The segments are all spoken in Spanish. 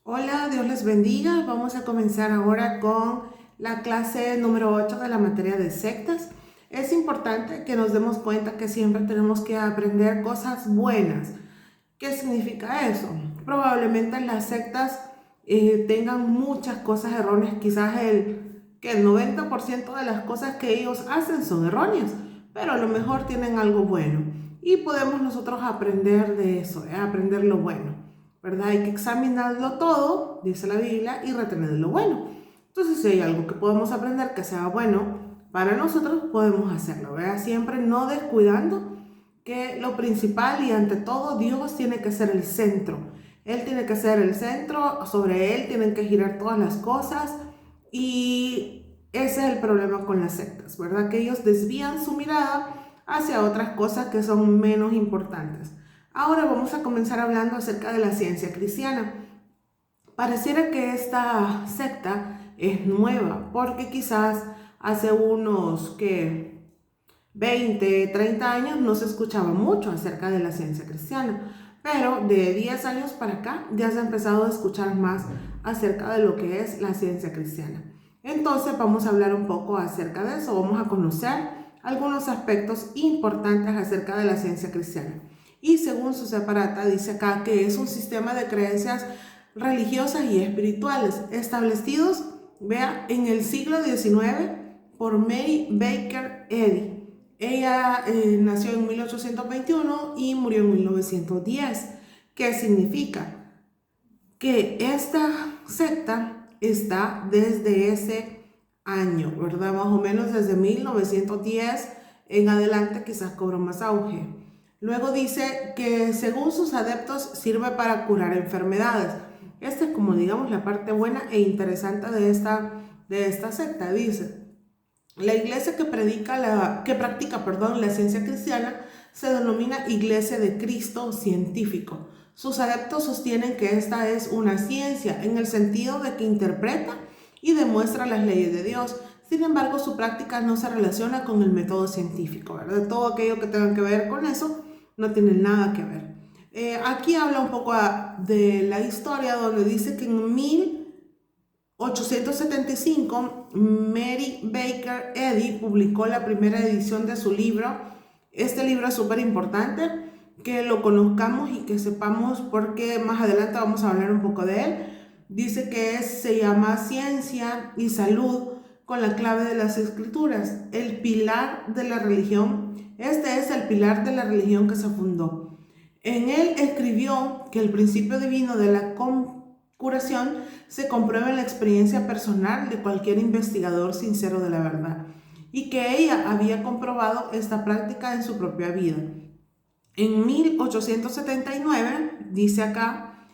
Hola, Dios les bendiga. Vamos a comenzar ahora con la clase número 8 de la materia de sectas. Es importante que nos demos cuenta que siempre tenemos que aprender cosas buenas. ¿Qué significa eso? Probablemente las sectas tengan muchas cosas erróneas, quizás el 90% de las cosas que ellos hacen son erróneas, pero a lo mejor tienen algo bueno y podemos nosotros aprender de eso, aprender lo bueno, ¿verdad? Hay que examinarlo todo, dice la Biblia, y retener lo bueno. Entonces, si hay algo que podemos aprender que sea bueno para nosotros, podemos hacerlo, ¿verdad? Siempre no descuidando que lo principal y ante todo Dios tiene que ser el centro. Él tiene que ser el centro, sobre Él tienen que girar todas las cosas y ese es el problema con las sectas, ¿verdad? Que ellos desvían su mirada hacia otras cosas que son menos importantes. Ahora vamos a comenzar hablando acerca de la ciencia cristiana. Pareciera que esta secta es nueva porque quizás hace unos que 20, 30 años no se escuchaba mucho acerca de la ciencia cristiana, pero de 10 años para acá ya se ha empezado a escuchar más acerca de lo que es la ciencia cristiana. Entonces vamos a hablar un poco acerca de eso, vamos a conocer algunos aspectos importantes acerca de la ciencia cristiana. Y según su separata dice acá que es un sistema de creencias religiosas y espirituales establecidos, vea, en el siglo XIX por Mary Baker Eddy. Ella nació en 1821 y murió en 1910. ¿Qué significa? Que esta secta está desde ese año, ¿verdad? Más o menos desde 1910 en adelante quizás cobró más auge. Luego dice que según sus adeptos sirve para curar enfermedades. Esta es como digamos la parte buena e interesante de esta secta. Dice, la iglesia que practica, la ciencia cristiana se denomina Iglesia de Cristo científico. Sus adeptos sostienen que esta es una ciencia en el sentido de que interpreta y demuestra las leyes de Dios. Sin embargo, su práctica no se relaciona con el método científico, ¿verdad? Todo aquello que tenga que ver con eso no tiene nada que ver. Aquí habla un poco de la historia donde dice que en 1875, Mary Baker Eddy publicó la primera edición de su libro. Este libro es súper importante que lo conozcamos y que sepamos porque más adelante vamos a hablar un poco de él. Dice que se llama Ciencia y Salud con la clave de las Escrituras, el pilar de la religión. Este es el pilar de la religión que se fundó. En él escribió que el principio divino de la curación se comprueba en la experiencia personal de cualquier investigador sincero de la verdad y que ella había comprobado esta práctica en su propia vida. En 1879, dice acá,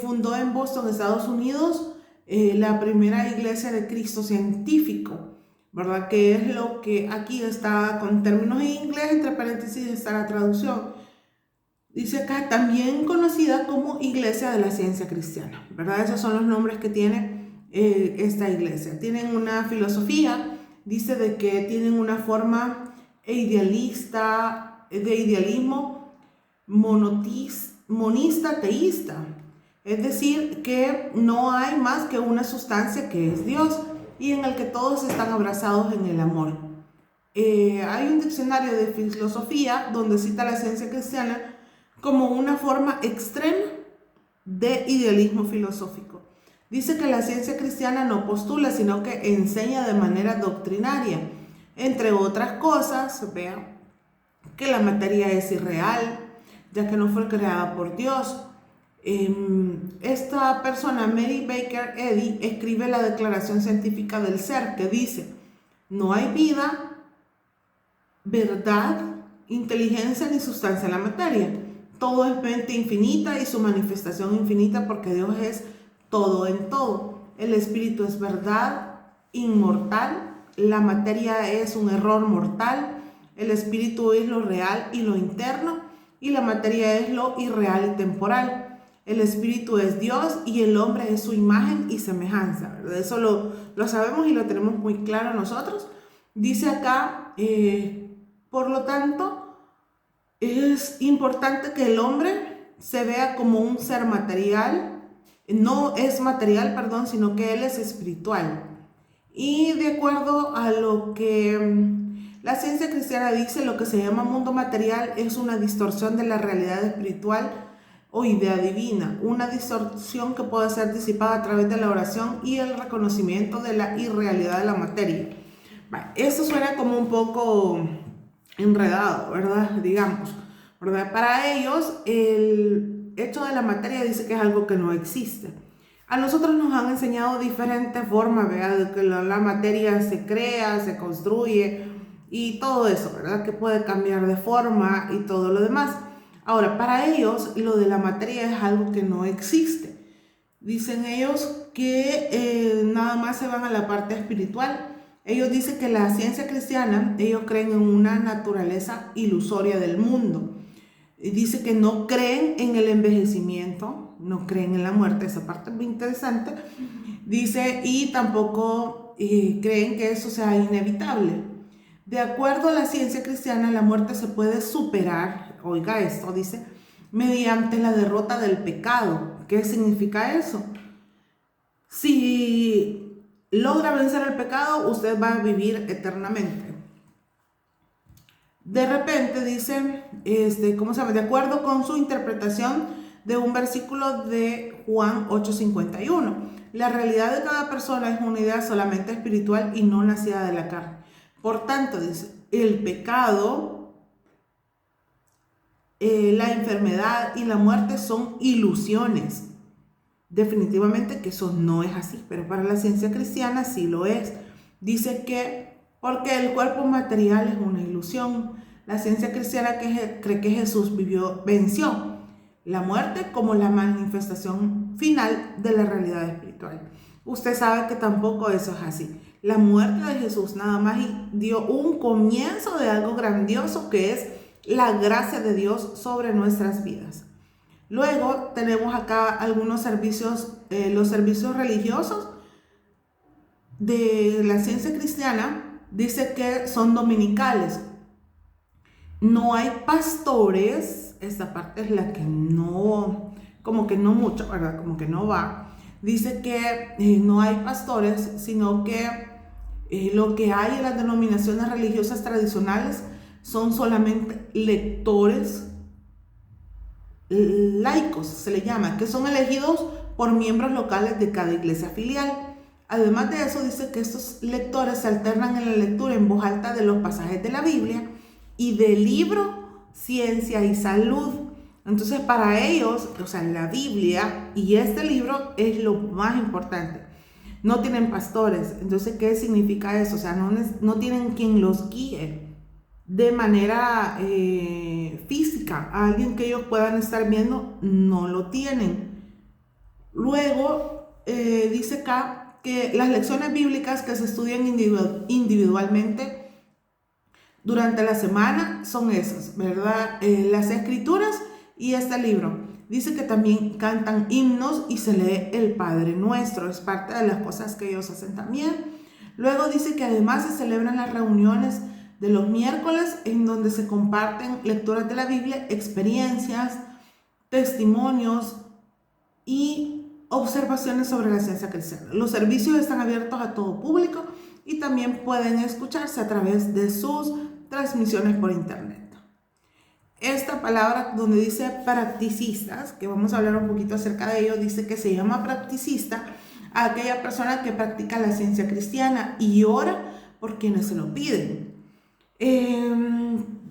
fundó en Boston, Estados Unidos, la primera iglesia de Cristo científico, ¿verdad? Que es lo que aquí está con términos en inglés, entre paréntesis está la traducción. Dice acá, también conocida como Iglesia de la Ciencia Cristiana, ¿verdad? Esos son los nombres que tiene esta iglesia. Tienen una filosofía, dice de que tienen una forma idealista, de idealismo monista teísta. Es decir, que no hay más que una sustancia que es Dios y en el que todos están abrazados en el amor. Hay un diccionario de filosofía donde cita la ciencia cristiana como una forma extrema de idealismo filosófico. Dice que la ciencia cristiana no postula, sino que enseña de manera doctrinaria. Entre otras cosas, vean que la materia es irreal, ya que no fue creada por Dios. Esta persona, Mary Baker Eddy, escribe la Declaración Científica del Ser, que dice, no hay vida, verdad, inteligencia ni sustancia en la materia. Todo es mente infinita y su manifestación infinita porque Dios es todo en todo. El espíritu es verdad inmortal, la materia es un error mortal, el espíritu es lo real y lo interno y la materia es lo irreal y temporal. El espíritu es Dios y el hombre es su imagen y semejanza, ¿verdad? Eso lo sabemos y lo tenemos muy claro nosotros. Dice acá, por lo tanto, es importante que el hombre se vea como un ser material, no es material, perdón, sino que Él es espiritual. Y de acuerdo a lo que la ciencia cristiana dice, lo que se llama mundo material es una distorsión de la realidad espiritual o idea divina, una distorsión que puede ser disipada a través de la oración y el reconocimiento de la irrealidad de la materia. Eso suena como un poco enredado, ¿verdad? Digamos, ¿verdad? Para ellos, el hecho de la materia dice que es algo que no existe. A nosotros nos han enseñado diferentes formas, ¿verdad? De que la materia se crea, se construye y todo eso, ¿verdad? Que puede cambiar de forma y todo lo demás. Ahora, para ellos, lo de la materia es algo que no existe. Dicen ellos que nada más se van a la parte espiritual. Ellos dicen que la ciencia cristiana, ellos creen en una naturaleza ilusoria del mundo. Dice que no creen en el envejecimiento, no creen en la muerte, esa parte es muy interesante. Dice, y tampoco creen que eso sea inevitable. De acuerdo a la ciencia cristiana, la muerte se puede superar, oiga esto, dice, mediante la derrota del pecado. ¿Qué significa eso? Si logra vencer el pecado, usted va a vivir eternamente. De repente dice, ¿cómo se llama? De acuerdo con su interpretación de un versículo de Juan 8:51, la realidad de cada persona es una idea solamente espiritual y no nacida de la carne. Por tanto, dice, el pecado, la enfermedad y la muerte son ilusiones. Definitivamente que eso no es así, pero para la ciencia cristiana sí lo es. Dice que porque el cuerpo material es una ilusión. La ciencia cristiana cree que Jesús venció la muerte como la manifestación final de la realidad espiritual. Usted sabe que tampoco eso es así. La muerte de Jesús nada más dio un comienzo de algo grandioso que es la gracia de Dios sobre nuestras vidas. Luego tenemos acá algunos servicios, los servicios religiosos de la ciencia cristiana. Dice que son dominicales. No hay pastores, esta parte es la que no, como que no mucho, ¿verdad? Como que no va. Dice que no hay pastores, sino que lo que hay en las denominaciones religiosas tradicionales son solamente lectores laicos, se le llama, que son elegidos por miembros locales de cada iglesia filial. Además de eso, dice que estos lectores se alternan en la lectura en voz alta de los pasajes de la Biblia y del libro Ciencia y Salud. Entonces, para ellos, o sea, la Biblia y este libro es lo más importante. No tienen pastores. Entonces, ¿qué significa eso? O sea, no tienen quien los guíe de manera física. A alguien que ellos puedan estar viendo, no lo tienen. Luego, dice acá que las lecciones bíblicas que se estudian individualmente durante la semana son esas, ¿verdad? Las escrituras y este libro. Dice que también cantan himnos y se lee el Padre Nuestro. Es parte de las cosas que ellos hacen también. Luego dice que además se celebran las reuniones de los miércoles en donde se comparten lecturas de la Biblia, experiencias, testimonios y observaciones sobre la ciencia cristiana. Los servicios están abiertos a todo público y también pueden escucharse a través de sus transmisiones por internet. Esta palabra donde dice practicistas, que vamos a hablar un poquito acerca de ello, dice que se llama practicista a aquella persona que practica la ciencia cristiana y ora por quienes se lo piden.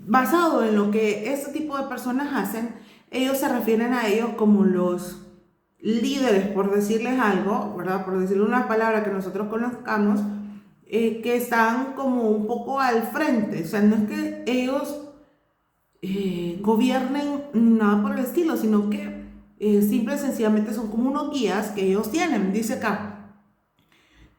Basado en lo que este tipo de personas hacen, ellos se refieren a ellos como los líderes, por decirles algo, ¿verdad? Por decirle una palabra que nosotros conozcamos, que están como un poco al frente. O sea, no es que ellos gobiernen nada por el estilo, sino que simple y sencillamente son como unos guías que ellos tienen. Dice acá,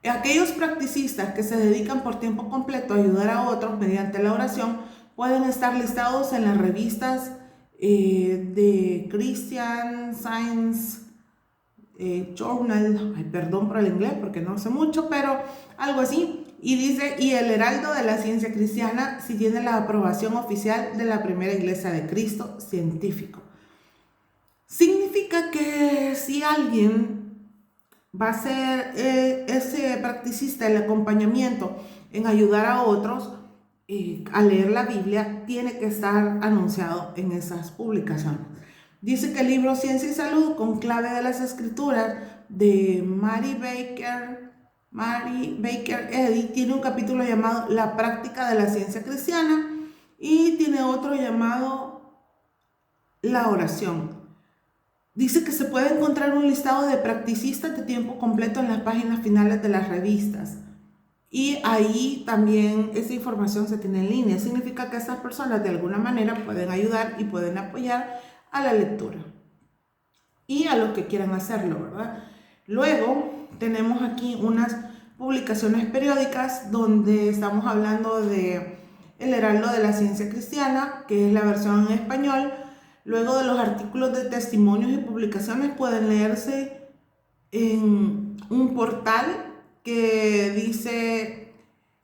aquellos practicistas que se dedican por tiempo completo a ayudar a otros mediante la oración pueden estar listados en las revistas de Christian Science Journal, perdón por el inglés porque no sé mucho, pero algo así. Y dice, y el heraldo de la ciencia cristiana si tiene la aprobación oficial de la primera iglesia de Cristo científico. Significa que si alguien va a ser ese practicista, el acompañamiento en ayudar a otros a leer la Biblia, tiene que estar anunciado en esas publicaciones. Dice que el libro Ciencia y Salud con clave de las escrituras de Mary Baker Eddy tiene un capítulo llamado La práctica de la ciencia cristiana y tiene otro llamado La oración. Dice que se puede encontrar un listado de practicistas de tiempo completo en las páginas finales de las revistas. Y ahí también esa información se tiene en línea. Significa que estas personas de alguna manera pueden ayudar y pueden apoyar a la lectura. Y a los que quieran hacerlo, ¿verdad? Luego tenemos aquí unas publicaciones periódicas donde estamos hablando de El Heraldo de la Ciencia Cristiana, que es la versión en español. Luego de los artículos de testimonios y publicaciones pueden leerse en un portal que dice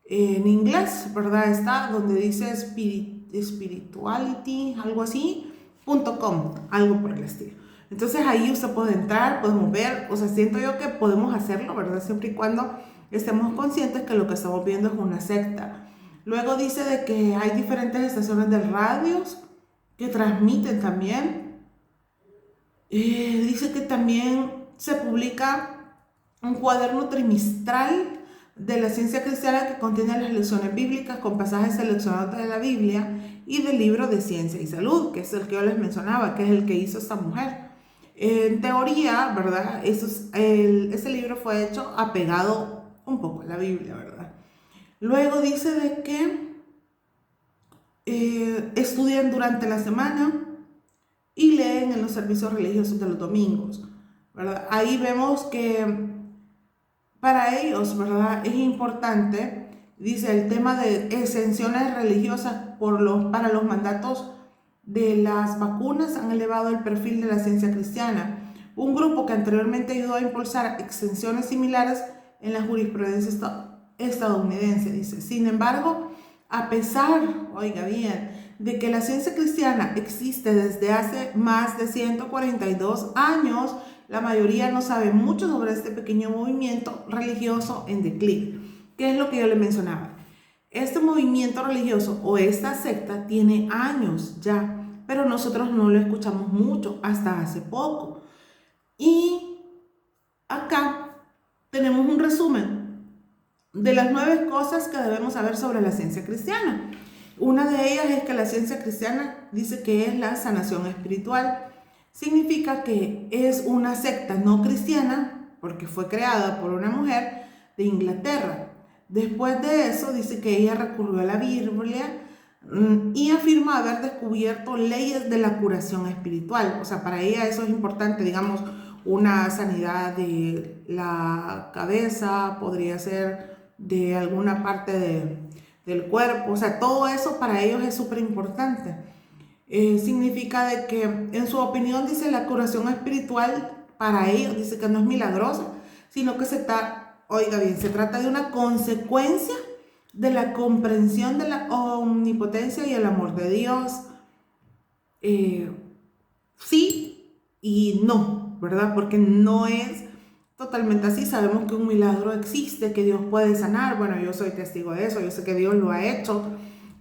en inglés, ¿verdad? Está donde dice spirituality, algo así, .com, algo por el estilo. Entonces ahí usted puede entrar, podemos ver, o sea, siento yo que podemos hacerlo, ¿verdad? Siempre y cuando estemos conscientes que lo que estamos viendo es una secta. Luego dice de que hay diferentes estaciones de radios que transmiten también. Dice que también se publica un cuaderno trimestral de la ciencia cristiana que contiene las lecciones bíblicas con pasajes seleccionados de la Biblia y del libro de Ciencia y Salud, que es el que yo les mencionaba, que es el que hizo esta mujer. En teoría, ¿verdad? Ese libro fue hecho apegado un poco a la Biblia, ¿verdad? Luego dice de que estudian durante la semana y leen en los servicios religiosos de los domingos, ¿verdad? Ahí vemos que para ellos, ¿verdad? Es importante, dice, el tema de exenciones religiosas para los mandatos de las vacunas han elevado el perfil de la ciencia cristiana. Un grupo que anteriormente ayudó a impulsar exenciones similares en la jurisprudencia estadounidense, dice. Sin embargo, a pesar, oiga bien, de que la ciencia cristiana existe desde hace más de 142 años, la mayoría no sabe mucho sobre este pequeño movimiento religioso en declive. ¿Qué es lo que yo le mencionaba? Este movimiento religioso o esta secta tiene años ya, pero nosotros no lo escuchamos mucho hasta hace poco. Y acá tenemos un resumen de las 9 cosas que debemos saber sobre la ciencia cristiana. Una de ellas es que la ciencia cristiana dice que es la sanación espiritual. Significa que es una secta no cristiana porque fue creada por una mujer de Inglaterra. Después de eso dice que ella recurrió a la Biblia y afirma haber descubierto leyes de la curación espiritual. O sea, para ella eso es importante, digamos, una sanidad de la cabeza, podría ser de alguna parte del cuerpo. O sea, todo eso para ellos es súper importante. Significa de que, en su opinión, dice, la curación espiritual para ellos, dice que no es milagrosa, sino que oiga bien, se trata de una consecuencia de la comprensión de la omnipotencia y el amor de Dios. Sí y no, ¿verdad? Porque no es totalmente así. Sabemos que un milagro existe, que Dios puede sanar. Bueno, yo soy testigo de eso, yo sé que Dios lo ha hecho,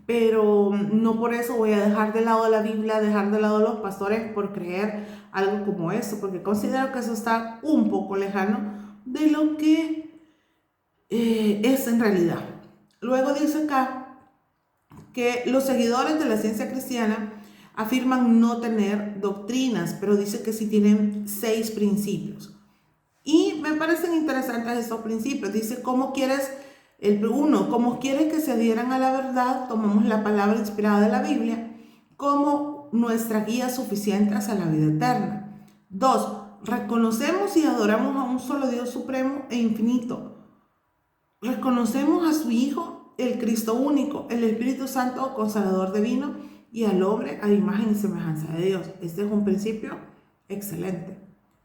pero no por eso voy a dejar de lado la Biblia, dejar de lado los pastores por creer algo como eso, porque considero que eso está un poco lejano de lo que es en realidad. Luego dice acá que los seguidores de la ciencia cristiana afirman no tener doctrinas, pero dice que sí tienen 6 principios. Y me parecen interesantes estos principios. Dice, ¿cómo quieres que se adhieran a la verdad? Tomamos la palabra inspirada de la Biblia como nuestra guía suficiente hacia la vida eterna. 2, reconocemos y adoramos a un solo Dios supremo e infinito. Reconocemos a su Hijo, el Cristo único, el Espíritu Santo, consolador divino, y al hombre a imagen y semejanza de Dios. Este es un principio excelente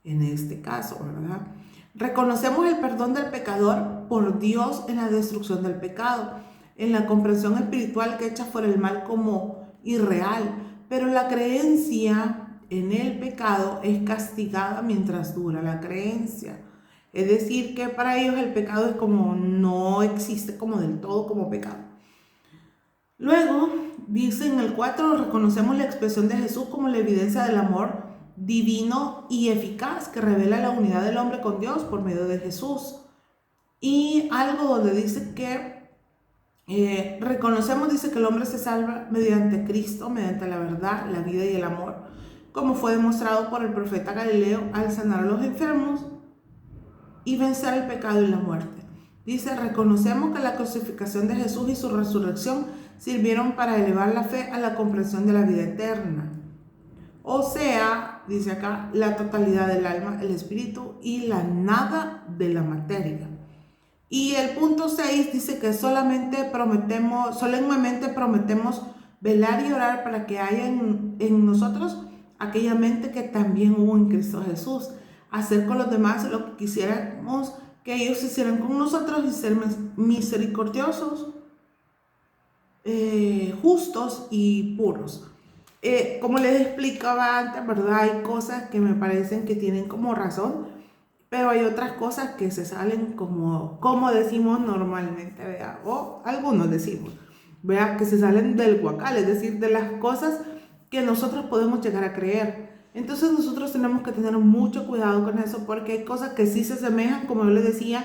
en este caso, ¿verdad? Reconocemos el perdón del pecador por Dios en la destrucción del pecado, en la comprensión espiritual que echa fuera el mal como irreal, pero la creencia en el pecado es castigada mientras dura la creencia. Es decir, que para ellos el pecado es como no existe como del todo como pecado. Luego, dice en el 4, reconocemos la expresión de Jesús como la evidencia del amor divino y eficaz que revela la unidad del hombre con Dios por medio de Jesús. Y algo donde dice que reconocemos, dice que el hombre se salva mediante Cristo, mediante la verdad, la vida y el amor, como fue demostrado por el profeta Galileo al sanar a los enfermos y vencer el pecado y la muerte. Dice, reconocemos que la crucificación de Jesús y su resurrección sirvieron para elevar la fe a la comprensión de la vida eterna. O sea, dice acá, la totalidad del alma, el espíritu y la nada de la materia. Y el punto 6 dice que solemnemente prometemos velar y orar para que haya en nosotros aquella mente que también hubo en Cristo Jesús. Hacer con los demás lo que quisiéramos que ellos hicieran con nosotros y ser misericordiosos, justos y puros. Como les explicaba antes, ¿verdad? Hay cosas que me parecen que tienen como razón, pero hay otras cosas que se salen como decimos normalmente, ¿verdad? O algunos decimos, ¿verdad? Que se salen del guacal, es decir, de las cosas que nosotros podemos llegar a creer. Entonces nosotros tenemos que tener mucho cuidado con eso, porque hay cosas que sí se asemejan, como yo les decía,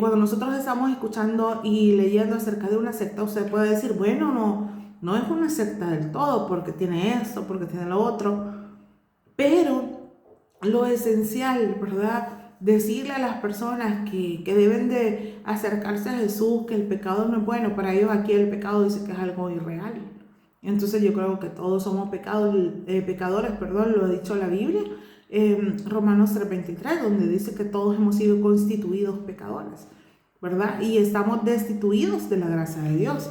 cuando nosotros estamos escuchando y leyendo acerca de una secta, usted puede decir, bueno, no es una secta del todo, porque tiene esto, porque tiene lo otro, pero lo esencial, ¿verdad? Decirle a las personas que deben de acercarse a Jesús, que el pecado no es bueno. Para ellos aquí el pecado dice que es algo irreal. Entonces yo creo que todos somos pecadores, lo ha dicho la Biblia, Romanos 3:23, donde dice que todos hemos sido constituidos pecadores, ¿verdad? Y estamos destituidos de la gracia de Dios.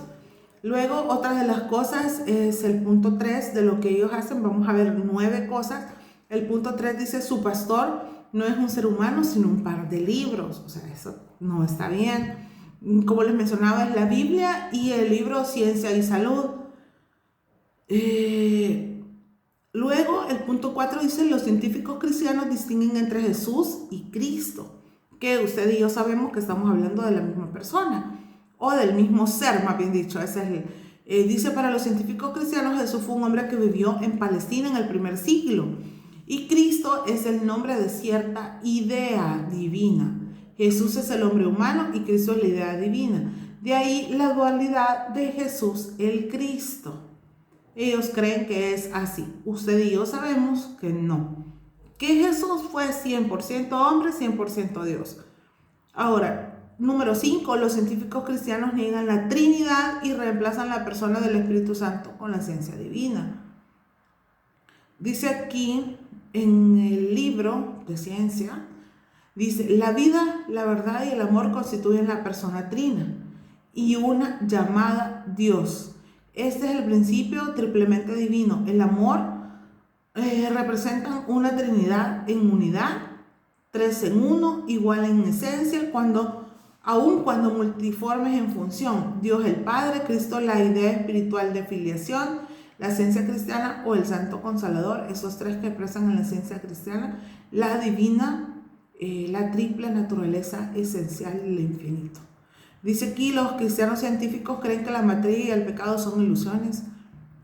Luego, otra de las cosas es el punto 3 de lo que ellos hacen. Vamos a ver 9 cosas. El punto 3 dice, su pastor no es un ser humano, sino un par de libros. O sea, eso no está bien. Como les mencionaba, es la Biblia y el libro Ciencia y Salud. Luego, el punto 4 dice, los científicos cristianos distinguen entre Jesús y Cristo, que usted y yo sabemos que estamos hablando de la misma persona, o del mismo ser, más bien dicho. Ese es dice, para los científicos cristianos, Jesús fue un hombre que vivió en Palestina en el primer siglo, y Cristo es el nombre de cierta idea divina. Jesús es el hombre humano y Cristo es la idea divina. De ahí la dualidad de Jesús, el Cristo. Ellos creen que es así. Usted y yo sabemos que no. Que Jesús fue 100% hombre, 100% Dios. Ahora, número 5, los científicos cristianos niegan la Trinidad y reemplazan la persona del Espíritu Santo con la ciencia divina. Dice aquí en el libro de ciencia, dice, la vida, la verdad y el amor constituyen la persona trina y una llamada Dios. Este es el principio triplemente divino. El amor representan una trinidad en unidad, 3 en 1, igual en esencia, aun cuando multiformes en función. Dios el Padre, Cristo la idea espiritual de filiación, la ciencia cristiana o el Santo Consolador, esos 3 que expresan en la ciencia cristiana, la divina, la triple naturaleza esencial y el infinito. Dice aquí, los cristianos científicos creen que la materia y el pecado son ilusiones.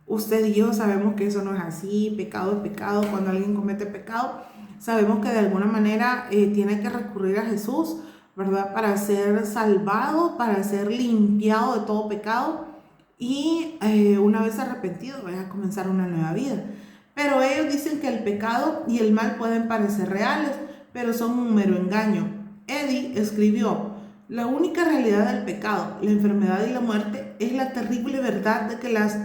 Usted y yo sabemos que eso no es así. Pecado es pecado. Cuando alguien comete pecado, sabemos que de alguna manera tiene que recurrir a Jesús, ¿verdad? Para ser salvado, para ser limpiado de todo pecado y una vez arrepentido, vaya a comenzar una nueva vida. Pero ellos dicen que el pecado y el mal pueden parecer reales, pero son un mero engaño. Eddie escribió, la única realidad del pecado, la enfermedad y la muerte es la terrible verdad de que las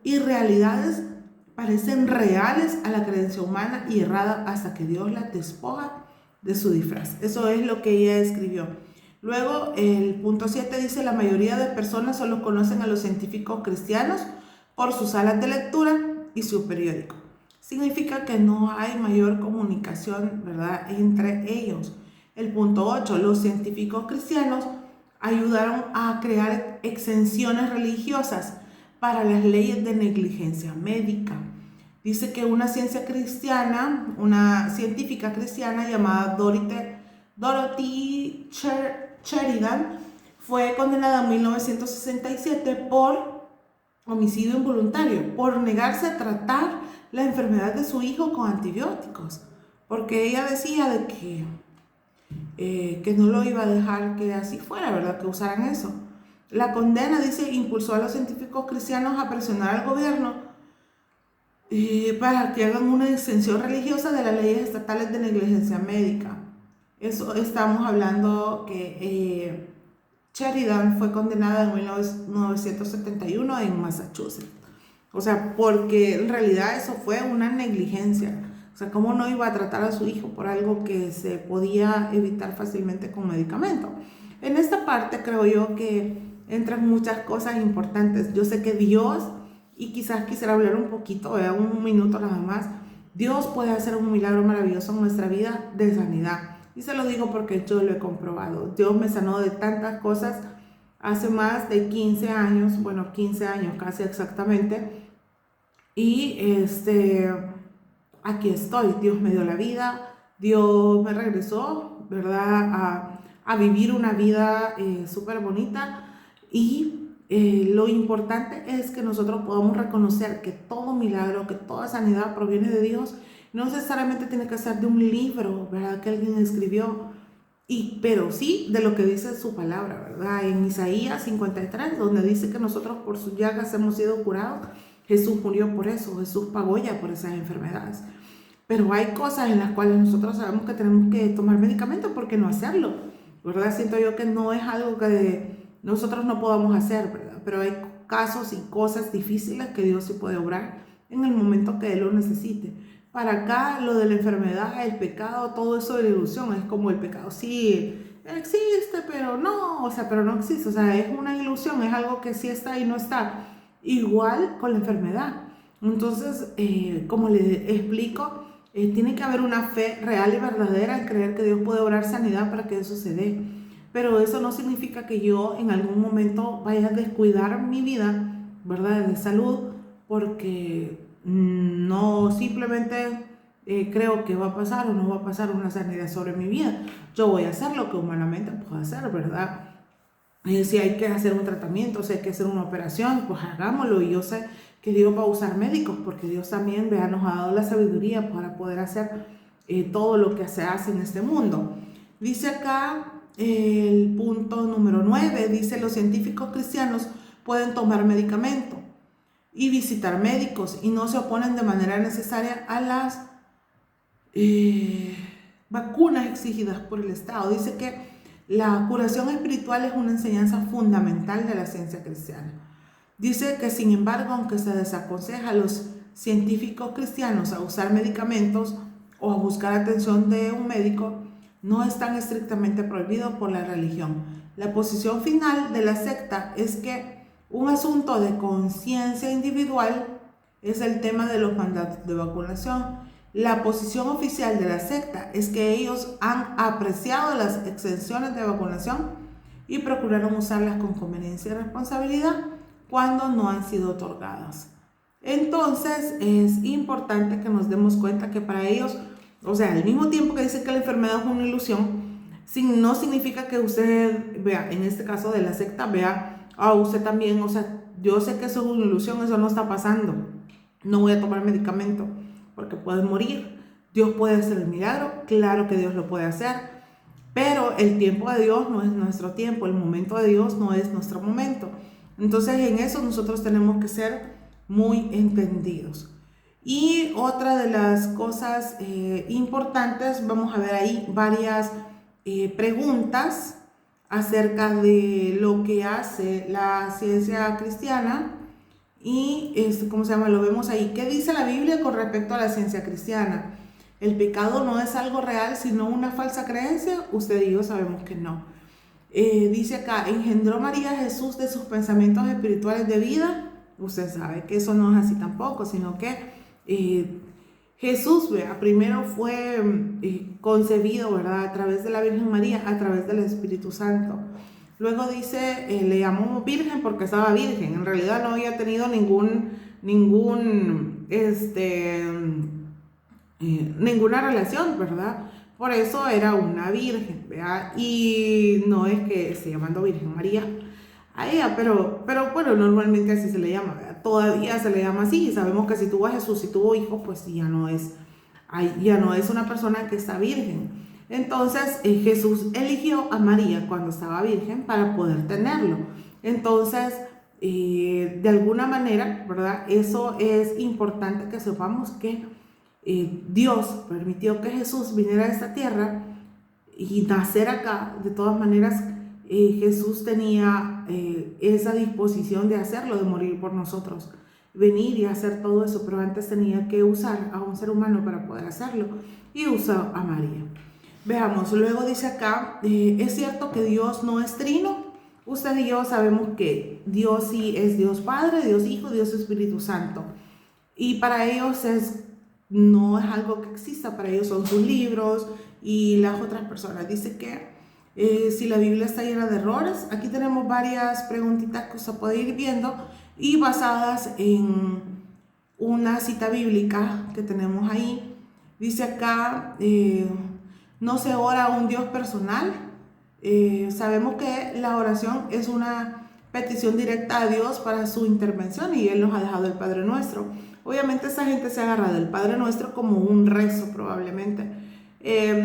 irrealidades parecen reales a la creencia humana y errada hasta que Dios la despoja de su disfraz. Eso es lo que ella escribió. Luego el punto 7 dice, la mayoría de personas solo conocen a los científicos cristianos por sus salas de lectura y su periódico. Significa que no hay mayor comunicación, ¿verdad?, entre ellos. El punto 8, los científicos cristianos ayudaron a crear exenciones religiosas para las leyes de negligencia médica. Dice que una científica cristiana llamada Dorothy Dorothy Sheridan fue condenada en 1967 por homicidio involuntario, por negarse a tratar la enfermedad de su hijo con antibióticos, porque ella decía de que no lo iba a dejar que así fuera, ¿verdad? Que usaran eso. La condena, dice, impulsó a los científicos cristianos a presionar al gobierno para que hagan una exención religiosa de las leyes estatales de negligencia médica. Eso estamos hablando que Sheridan fue condenada en 1971 en Massachusetts. O sea, porque en realidad eso fue una negligencia. O sea, ¿cómo no iba a tratar a su hijo por algo que se podía evitar fácilmente con medicamento? En esta parte creo yo que entran muchas cosas importantes. Yo sé que Dios, y quizás quisiera hablar un poquito, un minuto nada más, Dios puede hacer un milagro maravilloso en nuestra vida de sanidad. Y se lo digo porque yo lo he comprobado. Dios me sanó de tantas cosas hace más de 15 años, bueno, 15 años casi exactamente. Y aquí estoy. Dios me dio la vida, Dios me regresó, ¿verdad? A vivir una vida súper bonita. Y lo importante es que nosotros podamos reconocer que todo milagro, que toda sanidad proviene de Dios. No necesariamente tiene que ser de un libro, ¿verdad? Que alguien escribió, pero sí de lo que dice su palabra, ¿verdad? En Isaías 53, donde dice que nosotros por sus llagas hemos sido curados. Jesús murió por eso, Jesús pagó ya por esas enfermedades. Pero hay cosas en las cuales nosotros sabemos que tenemos que tomar medicamentos, ¿por qué no hacerlo? ¿Verdad? Siento yo que no es algo que nosotros no podamos hacer, ¿verdad? Pero hay casos y cosas difíciles que Dios sí puede obrar en el momento que Él lo necesite. Para acá, lo de la enfermedad, el pecado, todo eso de la ilusión, es como el pecado sí existe, pero no, o sea, pero no existe, o sea, es una ilusión, es algo que sí está y no está. Igual con la enfermedad. Entonces, como le explico, tiene que haber una fe real y verdadera en creer que Dios puede obrar sanidad para que eso se dé. Pero eso no significa que yo en algún momento vaya a descuidar mi vida, ¿verdad? De salud, porque no simplemente creo que va a pasar o no va a pasar una sanidad sobre mi vida. Yo voy a hacer lo que humanamente puedo hacer, ¿verdad? Si hay que hacer un tratamiento, si hay que hacer una operación, pues hagámoslo. Y yo sé que Dios va a usar médicos, porque Dios también nos ha dado la sabiduría para poder hacer todo lo que se hace en este mundo. Dice acá el punto número 9, dice: los científicos cristianos pueden tomar medicamento y visitar médicos y no se oponen de manera necesaria a las vacunas exigidas por el Estado. Dice que la curación espiritual es una enseñanza fundamental de la ciencia cristiana. Dice que, sin embargo, aunque se desaconseja a los científicos cristianos a usar medicamentos o a buscar atención de un médico, no están estrictamente prohibidos por la religión. La posición final de la secta es que un asunto de conciencia individual es el tema de los mandatos de vacunación. La posición oficial de la secta es que ellos han apreciado las exenciones de vacunación y procuraron usarlas con conveniencia y responsabilidad cuando no han sido otorgadas. Entonces es importante que nos demos cuenta que para ellos, o sea, al mismo tiempo que dicen que la enfermedad es una ilusión, no significa que usted vea, en este caso de la secta, vea, usted también, o sea, yo sé que eso es una ilusión, eso no está pasando, no voy a tomar medicamento, porque puede morir. Dios puede hacer el milagro, claro que Dios lo puede hacer, pero el tiempo de Dios no es nuestro tiempo, el momento de Dios no es nuestro momento. Entonces en eso nosotros tenemos que ser muy entendidos. Y otra de las cosas importantes, vamos a ver ahí varias preguntas acerca de lo que hace la ciencia cristiana. Y ¿cómo se llama? Lo vemos ahí. ¿Qué dice la Biblia con respecto a la ciencia cristiana? ¿El pecado no es algo real, sino una falsa creencia? Usted y yo sabemos que no. Dice acá: ¿engendró María a Jesús de sus pensamientos espirituales de vida? Usted sabe que eso no es así tampoco, sino que Jesús, primero fue concebido, ¿verdad? A través de la Virgen María, a través del Espíritu Santo. Luego dice, le llamó virgen porque estaba virgen. En realidad no había tenido ninguna relación, ¿verdad? por eso era una virgen, ¿verdad? Y no es que esté llamando Virgen María a ella, pero bueno, normalmente así se le llama, ¿verdad? Todavía se le llama así, y sabemos que si tuvo a Jesús y tuvo hijos, pues ya no es una persona que está virgen. Entonces Jesús eligió a María cuando estaba virgen para poder tenerlo. Entonces, de alguna manera, ¿verdad? Eso es importante que sepamos que Dios permitió que Jesús viniera a esta tierra y nacer acá. De todas maneras, Jesús tenía esa disposición de hacerlo, de morir por nosotros, venir y hacer todo eso, pero antes tenía que usar a un ser humano para poder hacerlo, y usó a María. Veamos, luego dice acá, es cierto que Dios no es trino. Usted y yo sabemos que Dios sí es Dios Padre, Dios Hijo, Dios Espíritu Santo. Y para ellos no es algo que exista, para ellos son sus libros y las otras personas. Dice que si la Biblia está llena de errores. Aquí tenemos varias preguntitas que usted puede ir viendo y basadas en una cita bíblica que tenemos ahí. Dice acá, no se ora a un Dios personal. Sabemos que la oración es una petición directa a Dios para su intervención, y Él nos ha dejado el Padre Nuestro. Obviamente esa gente se agarra del Padre Nuestro como un rezo probablemente.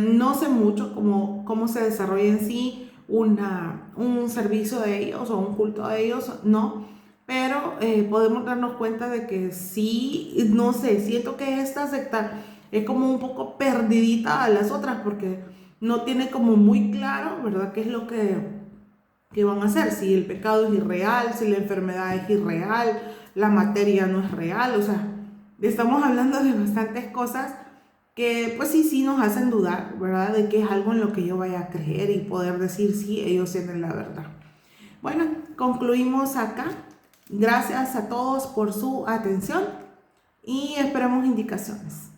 No sé mucho cómo se desarrolla en sí un servicio de ellos o un culto de ellos, no. Pero podemos darnos cuenta de que sí, no sé, siento que esta secta es como un poco perdidita a las otras, porque no tiene como muy claro, ¿verdad?, qué es lo que van a hacer. Si el pecado es irreal, si la enfermedad es irreal, la materia no es real. O sea, estamos hablando de bastantes cosas que pues sí nos hacen dudar, ¿verdad?, de que es algo en lo que yo vaya a creer y poder decir sí, ellos tienen la verdad. Bueno, concluimos acá. Gracias a todos por su atención y esperamos indicaciones.